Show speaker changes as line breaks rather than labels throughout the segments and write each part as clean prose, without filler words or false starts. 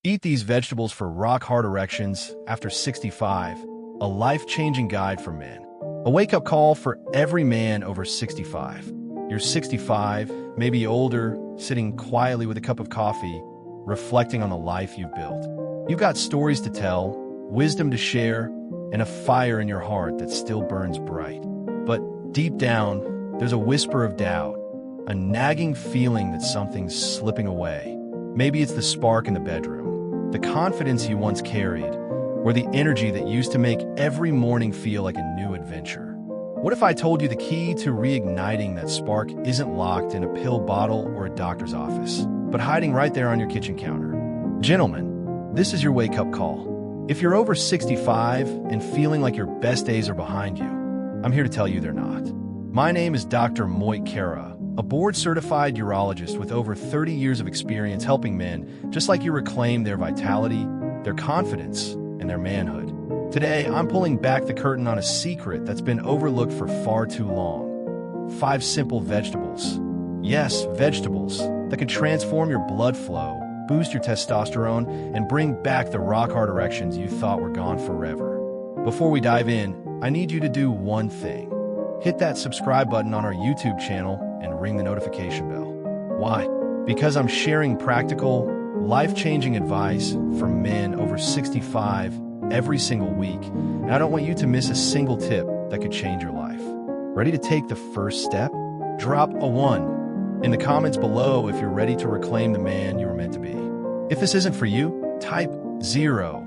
Eat these vegetables for rock-hard erections after 65, a life-changing guide for men. A wake-up call for every man over 65. You're 65, maybe older, sitting quietly with a cup of coffee, reflecting on the life you've built. You've got stories to tell, wisdom to share, and a fire in your heart that still burns bright. But deep down, there's a whisper of doubt, a nagging feeling that something's slipping away. Maybe it's the spark in the bedroom, the confidence you once carried, or the energy that used to make every morning feel like a new adventure. What if I told you the key to reigniting that spark isn't locked in a pill bottle or a doctor's office, but hiding right there on your kitchen counter? Gentlemen, this is your wake-up call. If you're over 65 and feeling like your best days are behind you, I'm here to tell you they're not. My name is Dr. Moit Kara, a board-certified urologist with over 30 years of experience helping men just like you reclaim their vitality, their confidence, and their manhood. Today, I'm pulling back the curtain on a secret that's been overlooked for far too long. 5 simple vegetables. Yes, vegetables that can transform your blood flow, boost your testosterone, and bring back the rock-hard erections you thought were gone forever. Before we dive in, I need you to do one thing. Hit that subscribe button on our YouTube channel and ring the notification bell. Why? Because I'm sharing practical, life-changing advice for men over 65 every single week, and I don't want you to miss a single tip that could change your life. Ready to take the first step? Drop a 1 in the comments below if you're ready to reclaim the man you were meant to be. If this isn't for you, type 0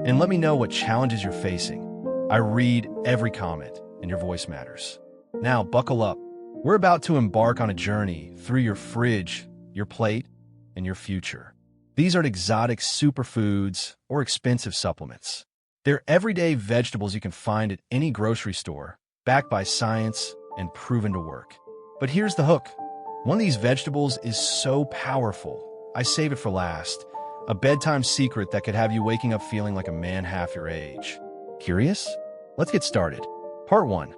and let me know what challenges you're facing. I read every comment, and your voice matters. Now, buckle up. We're about to embark on a journey through your fridge, your plate, and your future. These aren't exotic superfoods or expensive supplements. They're everyday vegetables you can find at any grocery store, backed by science and proven to work. But here's the hook. One of these vegetables is so powerful, I save it for last. A bedtime secret that could have you waking up feeling like a man half your age. Curious? Let's get started. Part 1.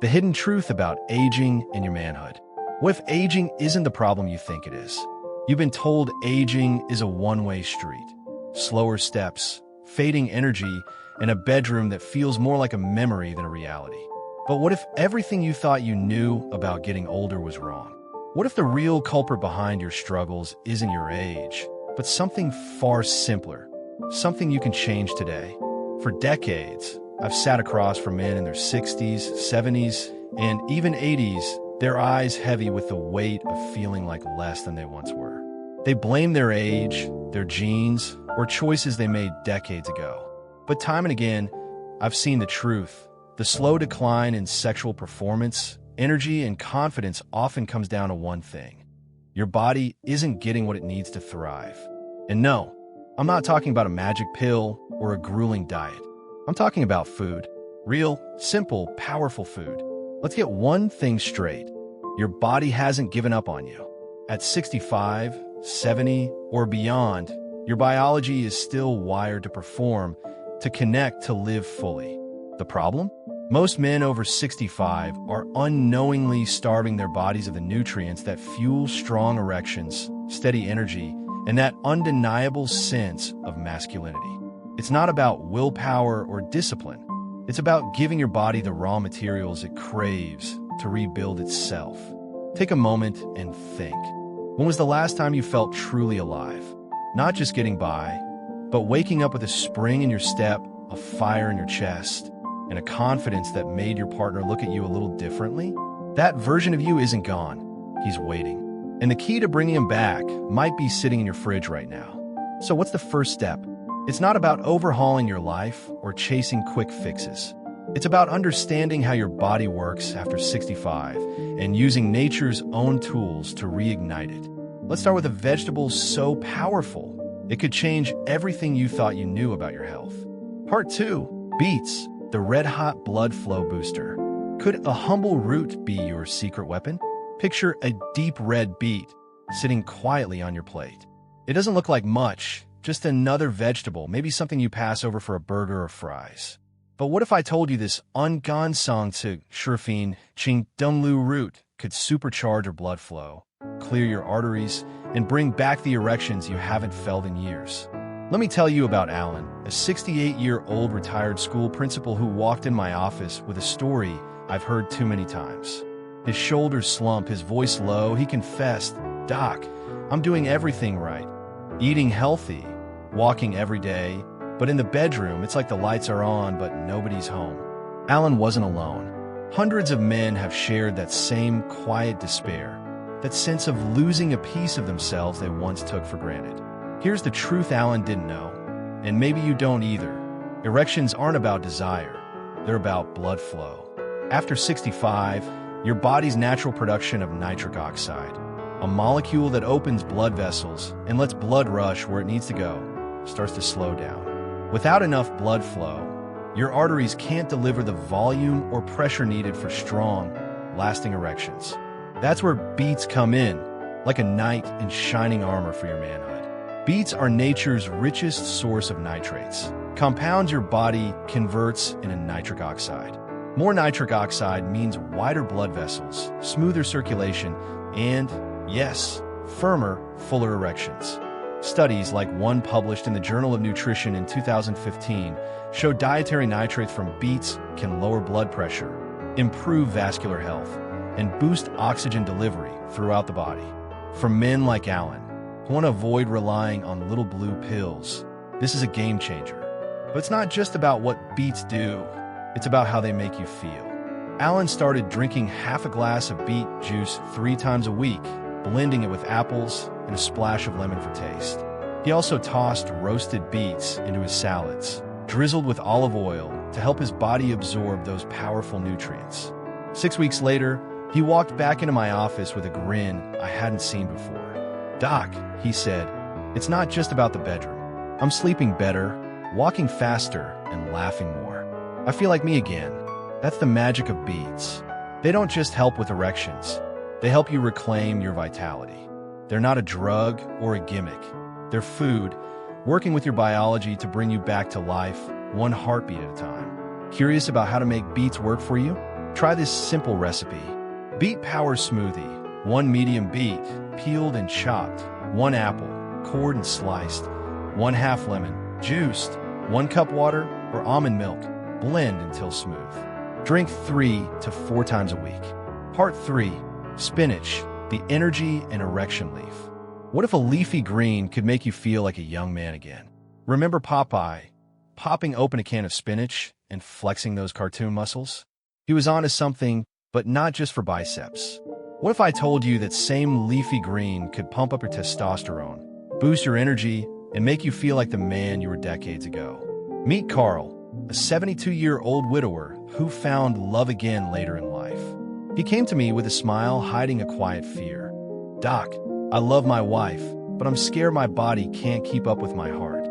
The hidden truth about aging and your manhood. What if aging isn't the problem you think it is? You've been told aging is a one-way street. Slower steps, fading energy, and a bedroom that feels more like a memory than a reality. But what if everything you thought you knew about getting older was wrong? What if the real culprit behind your struggles isn't your age, but something far simpler, something you can change today? For decades, I've sat across from men in their 60s, 70s, and even 80s, their eyes heavy with the weight of feeling like less than they once were. They blame their age, their genes, or choices they made decades ago. But time and again, I've seen the truth. The slow decline in sexual performance, energy, and confidence often comes down to one thing. Your body isn't getting what it needs to thrive. And no, I'm not talking about a magic pill or a grueling diet. I'm talking about food. Real, simple, powerful food. Let's get one thing straight. Your body hasn't given up on you. At 65, 70, or beyond, your biology is still wired to perform, to connect, to live fully. The problem? Most men over 65 are unknowingly starving their bodies of the nutrients that fuel strong erections, steady energy, and that undeniable sense of masculinity. It's not about willpower or discipline. It's about giving your body the raw materials it craves to rebuild itself. Take a moment and think. When was the last time you felt truly alive? Not just getting by, but waking up with a spring in your step, a fire in your chest, and a confidence that made your partner look at you a little differently? That version of you isn't gone. He's waiting. And the key to bringing him back might be sitting in your fridge right now. So what's the first step? It's not about overhauling your life or chasing quick fixes. It's about understanding how your body works after 65 and using nature's own tools to reignite it. Let's start with a vegetable so powerful, it could change everything you thought you knew about your health. Part 2. Beets, the red-hot blood flow booster. Could a humble root be your secret weapon? Picture a deep red beet sitting quietly on your plate. It doesn't look like much, just another vegetable, maybe something you pass over for a burger or fries. But what if I told you this ungansong to Shurfin Ching Dunglu root could supercharge your blood flow, clear your arteries, and bring back the erections you haven't felt in years? Let me tell you about Alan, a 68-year-old retired school principal who walked in my office with a story I've heard too many times. His shoulders slump, his voice low. He confessed, "Doc, I'm doing everything right. Eating healthy, walking every day, but in the bedroom, it's like the lights are on, but nobody's home." Alan wasn't alone. Hundreds of men have shared that same quiet despair, that sense of losing a piece of themselves they once took for granted. Here's the truth Alan didn't know, and maybe you don't either. Erections aren't about desire, they're about blood flow. After 65, your body's natural production of nitric oxide, a molecule that opens blood vessels and lets blood rush where it needs to go, starts to slow down. Without enough blood flow, your arteries can't deliver the volume or pressure needed for strong, lasting erections. That's where beets come in, like a knight in shining armor for your manhood. Beets are nature's richest source of nitrates, compounds your body converts into nitric oxide. More nitric oxide means wider blood vessels, smoother circulation, and, yes, firmer, fuller erections. Studies like one published in the Journal of Nutrition in 2015 show dietary nitrates from beets can lower blood pressure, improve vascular health, and boost oxygen delivery throughout the body. For men like Alan, who want to avoid relying on little blue pills, this is a game changer. But it's not just about what beets do, it's about how they make you feel. Alan started drinking half a glass of beet juice 3 times a week, blending it with apples and a splash of lemon for taste. He also tossed roasted beets into his salads, drizzled with olive oil to help his body absorb those powerful nutrients. 6 weeks later, he walked back into my office with a grin I hadn't seen before. "Doc," he said, "it's not just about the bedroom. I'm sleeping better, walking faster, and laughing more. I feel like me again." That's the magic of beets. They don't just help with erections. They help you reclaim your vitality. They're not a drug or a gimmick. They're food, working with your biology to bring you back to life, one heartbeat at a time. Curious about how to make beets work for you? Try this simple recipe. Beet Power Smoothie. 1 medium beet, peeled and chopped. 1 apple, cored and sliced. 1/2 lemon, juiced. 1 cup water or almond milk. Blend until smooth. Drink 3 to 4 times a week. Part 3. Spinach, the energy and erection leaf. What if a leafy green could make you feel like a young man again? Remember Popeye, popping open a can of spinach and flexing those cartoon muscles? He was onto something, but not just for biceps. What if I told you that same leafy green could pump up your testosterone, boost your energy, and make you feel like the man you were decades ago? Meet Carl, a 72-year-old widower who found love again later in life. He came to me with a smile hiding a quiet fear. "Doc, I love my wife, but I'm scared my body can't keep up with my heart."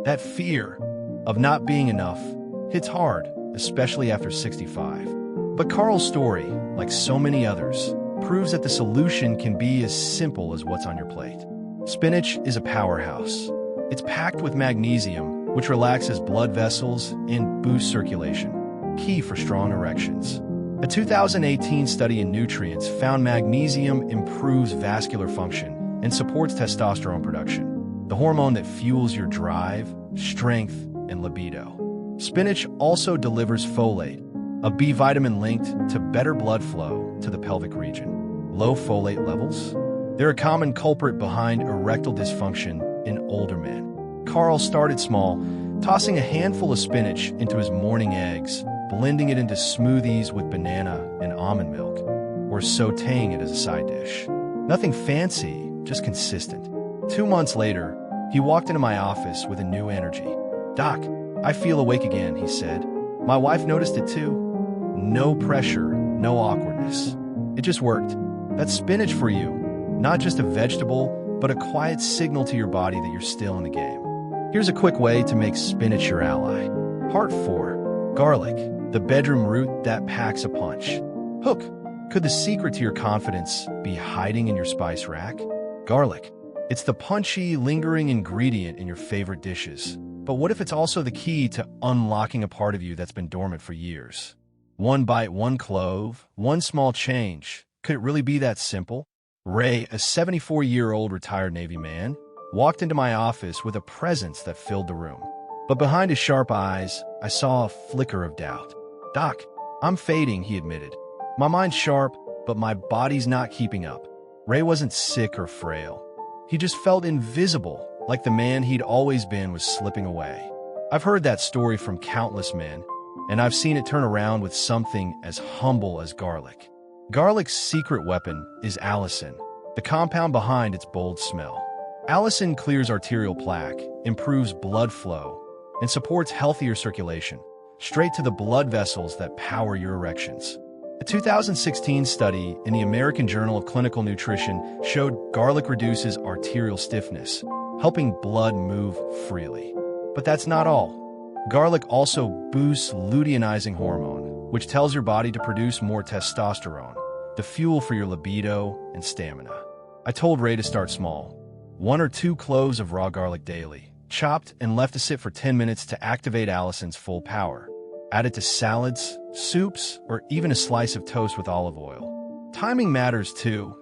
That fear of not being enough hits hard, especially after 65. But Carl's story, like so many others, proves that the solution can be as simple as what's on your plate. Spinach is a powerhouse. It's packed with magnesium, which relaxes blood vessels and boosts circulation, key for strong erections. A 2018 study in Nutrients found magnesium improves vascular function and supports testosterone production, the hormone that fuels your drive, strength, and libido. Spinach also delivers folate, a B vitamin linked to better blood flow to the pelvic region. Low folate levels? They're a common culprit behind erectile dysfunction in older men. Carl started small, tossing a handful of spinach into his morning eggs, blending it into smoothies with banana and almond milk, or sautéing it as a side dish. Nothing fancy, just consistent. 2 months later, he walked into my office with a new energy. "Doc, I feel awake again," he said. "My wife noticed it too." No pressure, no awkwardness. It just worked. That's spinach for you. Not just a vegetable, but a quiet signal to your body that you're still in the game. Here's a quick way to make spinach your ally. Part 4. Garlic, the bedroom root that packs a punch. Hook, could the secret to your confidence be hiding in your spice rack? Garlic. It's the punchy, lingering ingredient in your favorite dishes. But what if it's also the key to unlocking a part of you that's been dormant for years? 1 bite, 1 clove, 1 small change. Could it really be that simple? Ray, a 74-year-old retired Navy man, walked into my office with a presence that filled the room. But behind his sharp eyes, I saw a flicker of doubt. "Doc, I'm fading," he admitted. "My mind's sharp, but my body's not keeping up." Ray wasn't sick or frail. He just felt invisible, like the man he'd always been was slipping away. I've heard that story from countless men, and I've seen it turn around with something as humble as garlic. Garlic's secret weapon is allicin, the compound behind its bold smell. Allicin clears arterial plaque, improves blood flow, and supports healthier circulation, straight to the blood vessels that power your erections. A 2016 study in the American Journal of Clinical Nutrition showed garlic reduces arterial stiffness, helping blood move freely. But that's not all. Garlic also boosts luteinizing hormone, which tells your body to produce more testosterone, the fuel for your libido and stamina. I told Ray to start small. 1 or 2 cloves of raw garlic daily, chopped and left to sit for 10 minutes to activate allicin's full power. Add it to salads, soups, or even a slice of toast with olive oil. Timing matters too.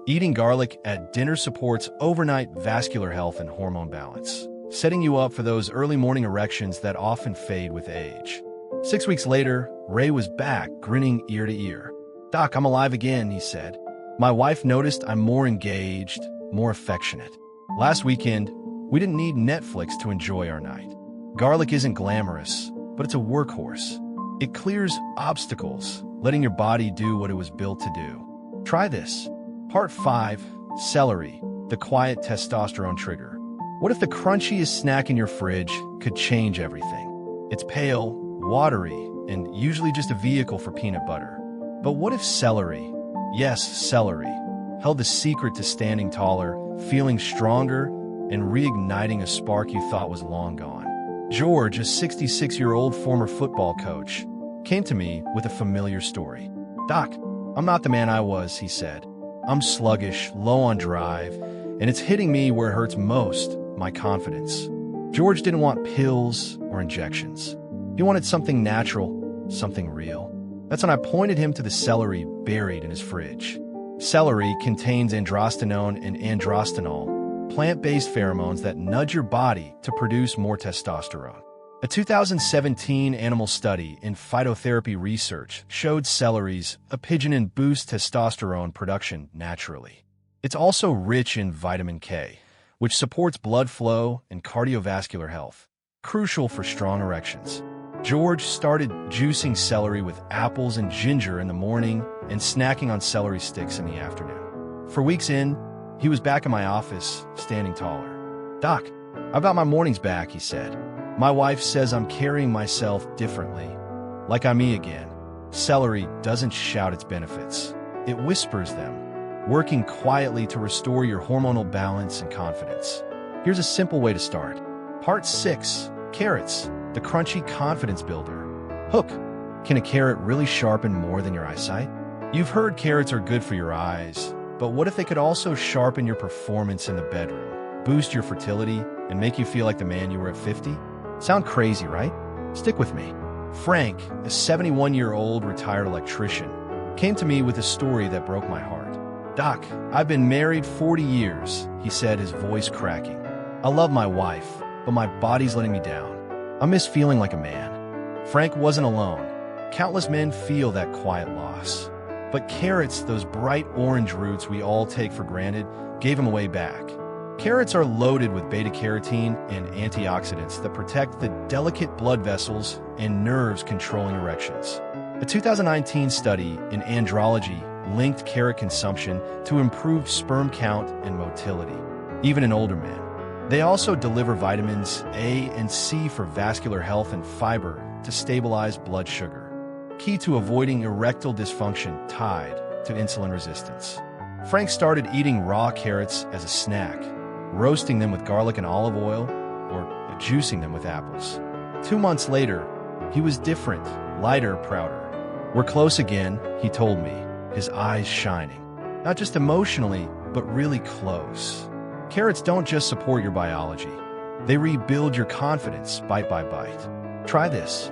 Eating garlic at dinner supports overnight vascular health and hormone balance, setting you up for those early morning erections that often fade with age. 6 weeks later, Ray was back, grinning ear to ear. "Doc, I'm alive again," he said. "My wife noticed I'm more engaged, more affectionate. Last weekend, we didn't need Netflix to enjoy our night." Garlic isn't glamorous, but it's a workhorse. It clears obstacles, letting your body do what it was built to do. Try this. Part 5, celery, the quiet testosterone trigger. What if the crunchiest snack in your fridge could change everything? It's pale, watery, and usually just a vehicle for peanut butter. But what if celery, yes, celery, held the secret to standing taller, feeling stronger, and reigniting a spark you thought was long gone? George, a 66-year-old former football coach, came to me with a familiar story. "Doc, I'm not the man I was," he said. "I'm sluggish, low on drive, and it's hitting me where it hurts most, my confidence." George didn't want pills or injections. He wanted something natural, something real. That's when I pointed him to the celery buried in his fridge. Celery contains androstenone and androstenol, plant-based pheromones that nudge your body to produce more testosterone. A 2017 animal study in phytotherapy research showed celery's apigenin boosts testosterone production naturally. It's also rich in vitamin K, which supports blood flow and cardiovascular health, crucial for strong erections. George started juicing celery with apples and ginger in the morning and snacking on celery sticks in the afternoon. For weeks in, he was back in my office, standing taller. "Doc, I've got my mornings back," he said. "My wife says I'm carrying myself differently. Like I'm me again." Celery doesn't shout its benefits. It whispers them, working quietly to restore your hormonal balance and confidence. Here's a simple way to start. Part 6, carrots, the crunchy confidence builder. Hook. Can a carrot really sharpen more than your eyesight? You've heard carrots are good for your eyes, but what if they could also sharpen your performance in the bedroom, boost your fertility, and make you feel like the man you were at 50? Sound crazy, right? Stick with me. Frank, a 71-year-old retired electrician, came to me with a story that broke my heart. "Doc, I've been married 40 years, he said, his voice cracking. "I love my wife, but my body's letting me down. I miss feeling like a man." Frank wasn't alone. Countless men feel that quiet loss. But carrots, those bright orange roots we all take for granted, gave him a way back. Carrots are loaded with beta-carotene and antioxidants that protect the delicate blood vessels and nerves controlling erections. A 2019 study in Andrology linked carrot consumption to improved sperm count and motility, even in older men. They also deliver vitamins A and C for vascular health and fiber to stabilize blood sugar, key to avoiding erectile dysfunction tied to insulin resistance. Frank started eating raw carrots as a snack, roasting them with garlic and olive oil, or juicing them with apples. 2 months later, he was different, lighter, prouder. "We're close again," he told me, his eyes shining. Not just emotionally, but really close. Carrots don't just support your biology. They rebuild your confidence bite by bite. Try this.